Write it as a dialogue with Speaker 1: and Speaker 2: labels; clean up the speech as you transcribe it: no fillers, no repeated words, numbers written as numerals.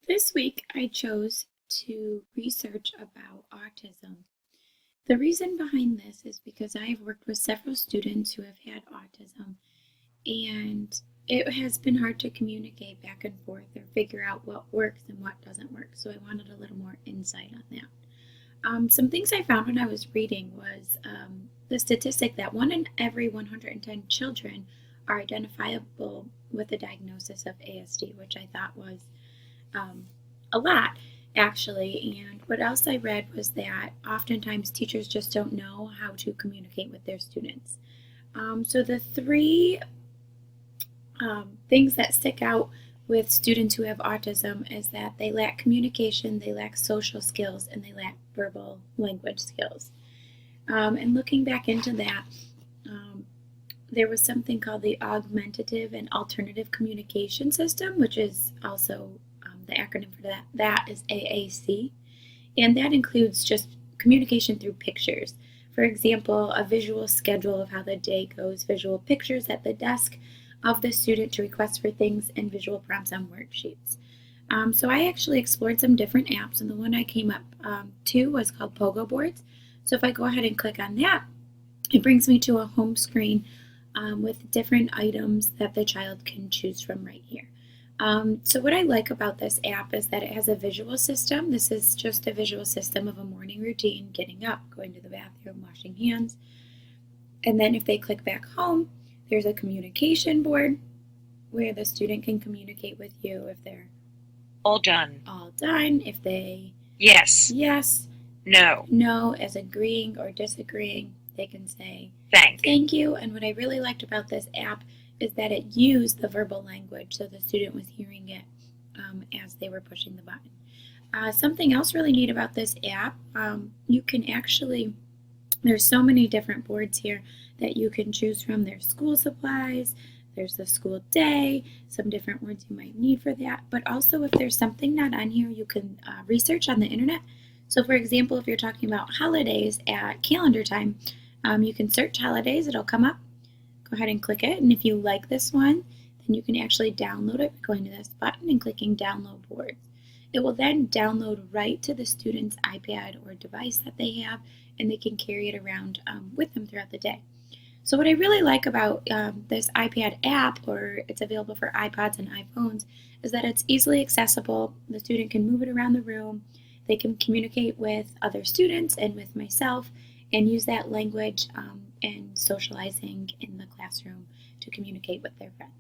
Speaker 1: This week, I chose to research about autism. The reason behind this is because I have worked with several students who have had autism, and it has been hard to communicate back and forth or figure out what works and what doesn't work. So I wanted a little more insight on that. Some things I found when I was reading was the statistic that 1 in every 110 children are identifiable with a diagnosis of ASD, which I thought was um, a lot, actually. And what else I read was that oftentimes teachers just don't know how to communicate with their students. So the three things that stick out with students who have autism is that they lack communication, they lack social skills, and they lack verbal language skills. And looking back into that, um, there was something called the Augmentative and Alternative Communication System, which is also the acronym for that is AAC, and that includes just communication through pictures. For example, a visual schedule of how the day goes, visual pictures at the desk of the student to request for things, and visual prompts on worksheets. So I actually explored some different apps, and the one I came up to was called Pogo Boards. So if I go ahead and click on that, it brings me to a home screen with different items that the child can choose from right here. So what I like about this app is that it has a visual system. This is just a visual system of a morning routine, getting up, going to the bathroom, washing hands. And then if they click back home, there's a communication board where the student can communicate with you if they're
Speaker 2: All done.
Speaker 1: all done, if they
Speaker 2: Yes.
Speaker 1: yes,
Speaker 2: No.
Speaker 1: no as agreeing or disagreeing. They can say
Speaker 2: Thank.
Speaker 1: thank you. And what I really liked about this app is that it used the verbal language, so the student was hearing it as they were pushing the button. Something else really neat about this app, you can actually, there's so many different boards here that you can choose from. There's school supplies, there's the school day, some different words you might need for that, but also if there's something not on here, you can research on the internet. So for example, if you're talking about holidays at calendar time, you can search holidays, it'll come up. Go ahead and click it, and if you like this one, then you can actually download it by going to this button and clicking download boards. It will then download right to the student's iPad or device that they have, and they can carry it around with them throughout the day. So what I really like about this iPad app, or it's available for iPods and iPhones, is that it's easily accessible. The student can move it around the room. They can communicate with other students and with myself and use that language and socializing in the classroom to communicate with their friends.